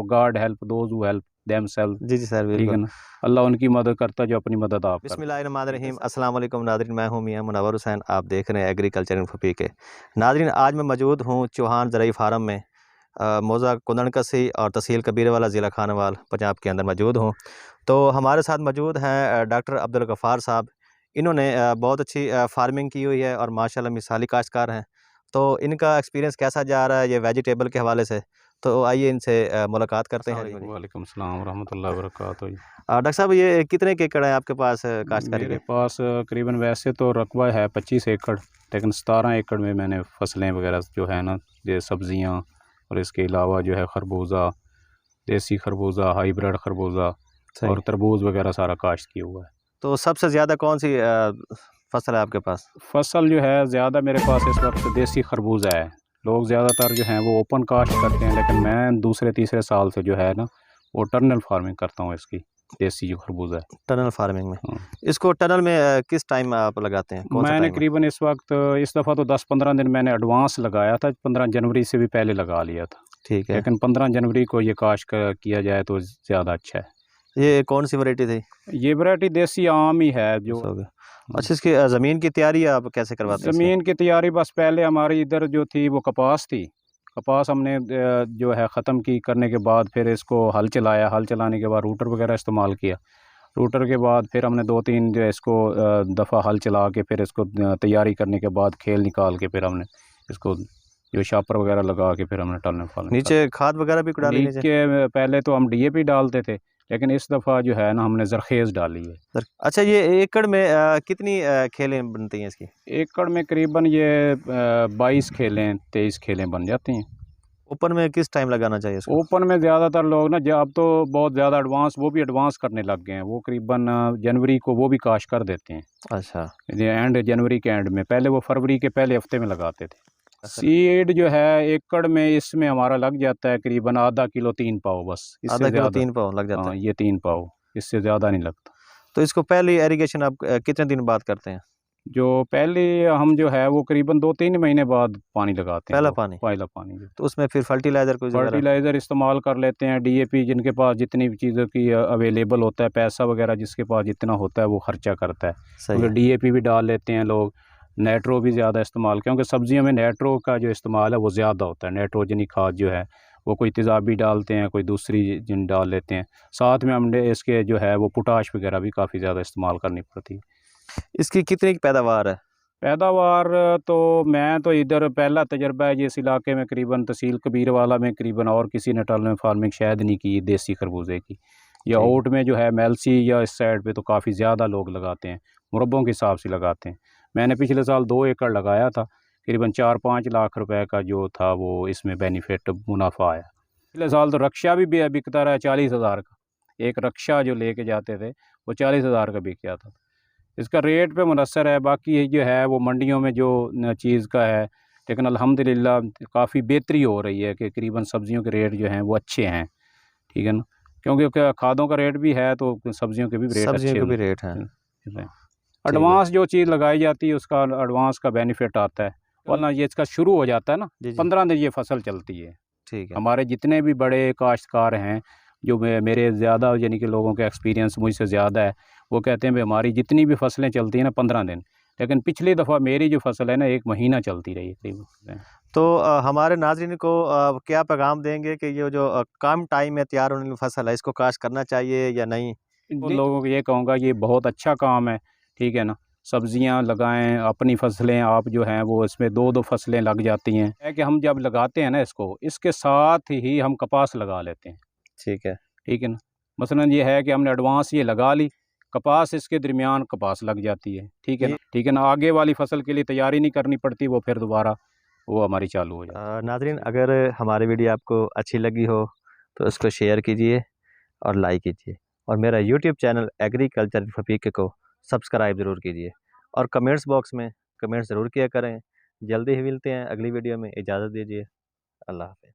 God help those who help themselves. जी जी sir, ठीक है बिल्कुल। ना, अल्लाह उनकी मदद करता है जो अपनी मदद आप करते हैं। बिस्मिल्लाहिर्रहमानिर्रहीम, अस्सलाम वालेकुम नादरीन, मैं हूं मियां मुनव्वर हुसैन, आप देख रहे हैं एग्रीकल्चर इन्फो के। नादरीन, आज मैं मौजूद हूं चौहान ज़राई फार्म में, मौज़ा कुंदनकसी और तहसील कबीरवाला, ज़िला खानावाल, पंजाब के अंदर मौजूद हूं। तो हमारे साथ मौजूद हैं डॉक्टर अब्दुल गफ़ार साहब। इन्होंने बहुत अच्छी फार्मिंग की हुई है और माशाल्लाह मिसाली काश्तकार हैं। तो इनका एक्सपीरियंस कैसा जा रहा है ये वेजिटेबल के हवाले से, तो आइए इनसे मुलाकात करते हैं जी। वालेकुम सलाम व रहमतुल्लाहि व बरकातुहू। डॉक्टर साहब, ये कितने के एकड़ है आपके पास काश्तकारी मेरे के? पास करीबन वैसे तो रकबा है 25 एकड़, लेकिन 17 एकड़ में मैंने फसलें वगैरह जो है ना, ये सब्जियां और इसके अलावा जो है खरबूजा, देसी खरबूजा, हाइब्रिड खरबूजा सही। और तरबूज वगैरह सारा काश्त किया हुआ है। तो सबसे ज़्यादा कौन सी फसल है आपके पास? फसल जो है ज़्यादा मेरे पास इस वक्त देसी खरबूजा है। लोग ज़्यादातर जो हैं वो ओपन कास्ट करते हैं, लेकिन मैं दूसरे तीसरे साल से जो है ना वो टर्नल फार्मिंग करता हूँ इसकी, देसी जो खरबूजा है। टनल फार्मिंग में। हाँ। इसको टनल में किस टाइम आप लगाते हैं? कौन सा मैंने टाइम है? करीबन इस वक्त इस दफ़ा तो 10-15 दिन मैंने एडवांस लगाया था, 15 जनवरी से भी पहले लगा लिया था, ठीक है। लेकिन 15 जनवरी को ये काश्त किया जाए तो ज़्यादा अच्छा है। ये कौन सी वैरायटी थी? ये वैरायटी देसी आम ही है जो। हो गया। अच्छा, इसकी ज़मीन की तैयारी आप कैसे करवाते हैं इसकी? ज़मीन की तैयारी बस पहले हमारी इधर जो थी वो कपास थी। कपास हमने जो है ख़त्म की करने के बाद फिर इसको हल चलाया, हल चलाने के बाद रूटर वगैरह इस्तेमाल किया। रूटर के बाद फिर हमने 2-3 जो है इसको दफ़ा हल चला के फिर इसको तैयारी करने के बाद खेल निकाल के फिर हमने इसको जो शापर वगैरह लगा के फिर हमने टर्नल फार्मिंग कर नीचे खाद वगैरह भी डाली नीचे? नीचे पहले तो हम डीएपी डालते थे, लेकिन इस दफ़ा जो है ना हमने ज़रखेज़ डाली है। सर, अच्छा, ये एकड़ में कितनी खेलें बनती हैं इसकी? एकड़ में करीबन ये 22 खेलें 23 खेलें बन जाती हैं। ओपन में किस टाइम लगाना चाहिए इसको? ओपन में ज़्यादातर लोग ना जो अब तो बहुत ज़्यादा एडवांस वो भी एडवांस करने लग गए हैं, वो करीबन जनवरी को वो भी काश्त कर देते हैं। अच्छा। ये एंड जनवरी के एंड में, पहले वो फरवरी के पहले हफ्ते में लगाते थे। सर, सीड जो है एकड़ में इसमें हमारा लग जाता है करीबन आधा किलो 3 पाव, बस आधा इससे किलो ज़्यादा। 3 पाव लग जाता हाँ, है। ये 3 पाव, इससे ज़्यादा नहीं लगता। तो इसको पहली इरिगेशन आप कितने दिन बाद करते हैं? जो पहले हम जो है वो करीबन 2-3 महीने बाद पानी लगाते हैं, पहला वो पानी? पहला पानी जो तो उसमें फिर फर्टिलाइज़र कुछ वगैरह? फर्टिलाइज़र इस्तेमाल कर लेते हैं, डीएपी जिनके पास जितनी भी चीज़ों की अवेलेबल होता है, पैसा वगैरह जिसके पास जितना होता है वो खर्चा करता है, सही मतलब है। डीएपी भी डाल लेते हैं लोग। नाइट्रो भी ज़्यादा इस्तेमाल, क्योंकि सब्जियों में नाइट्रो का जो इस्तेमाल है वो ज़्यादा होता है, नाइट्रोजनी खाद जो है वो कोई तेज़ाबी डालते हैं, कोई दूसरी जिन डाल लेते हैं। साथ में हमने इसके जो है वो पोटाश वगैरह भी काफ़ी ज़्यादा इस्तेमाल करनी पड़ती है। इसकी कितनी पैदावार है? पैदावार तो मैं तो इधर पहला तजर्बा है ये इस इलाके में, करीबन तहसील कबीरवाला में करीबन और किसी ने टर्नल फार्मिंग शायद नहीं की देसी खरबूजे की। या ठीक है। ओट में जो है मेलसी या इस साइड पे तो काफ़ी ज़्यादा लोग लगाते हैं, मुरब्बों के हिसाब से लगाते हैं। मैंने पिछले साल 2 एकड़ लगाया था, करीबन 4-5 लाख रुपए का जो था वो इसमें बेनिफिट मुनाफा आया। पिछले साल तो रक्षा भी बिकता रहा 40,000 का, एक रक्षा जो लेके जाते थे वो 40,000 का बिक जाता था। इसका रेट पे मुनहसर है, बाकी ये जो है वो मंडियों में जो चीज़ का है, लेकिन अल्हम्दुलिल्लाह काफ़ी बेहतरी हो रही है कि करीबन सब्जियों के रेट जो हैं वो अच्छे हैं। ठीक है ना, क्योंकि क्या खादों का रेट भी है तो सब्जियों के भी रेट सब्जियों अच्छे के भी रेट हैं। हैं। ठीक है। एडवांस जो चीज़ लगाई जाती है उसका एडवांस का बेनिफिट आता है, वरना ये इसका शुरू हो जाता है ना, जी, जी। 15 दिन ये फसल चलती है। ठीक है। हमारे जितने भी बड़े काश्तकार हैं, जो मेरे ज़्यादा यानी कि लोगों का एक्सपीरियंस मुझसे ज़्यादा है, वो कहते हैं भाई हमारी जितनी भी फसलें चलती हैं ना 15 दिन, लेकिन पिछली दफ़ा मेरी जो फसल है ना 1 महीना चलती रही है करीबन। तो हमारे नाज़रीन को क्या पैगाम देंगे कि ये जो कम टाइम में तैयार होने वाली फसल है, इसको काश्त करना चाहिए या नहीं? उन लोगों को ये कहूँगा ये बहुत अच्छा काम है, ठीक है ना। सब्जियां लगाएं, अपनी फसलें आप जो हैं वो इसमें 2-2 फसलें लग जाती हैं। है कि हम जब लगाते हैं ना इसको, इसके साथ ही हम कपास लगा लेते हैं, ठीक है। ठीक है ना। मसलन ये है कि हमने एडवांस ये लगा ली, कपास इसके दरमियान कपास लग जाती है, ठीक है ना, ये ठीक है ना। आगे वाली फसल के लिए तैयारी नहीं करनी पड़ती, वो फिर दोबारा वो हमारी चालू हो जाती नाज़रीन, अगर हमारी वीडियो आपको अच्छी लगी हो तो इसको शेयर कीजिए और लाइक कीजिए, और मेरा यूट्यूब चैनल एग्रीकल्चर फपीके को सब्सक्राइब ज़रूर कीजिए, और कमेंट्स बॉक्स में कमेंट्स ज़रूर किया करें। जल्दी ही मिलते हैं अगली वीडियो में, इजाज़त दीजिए। अल्लाह हाफ़िज़।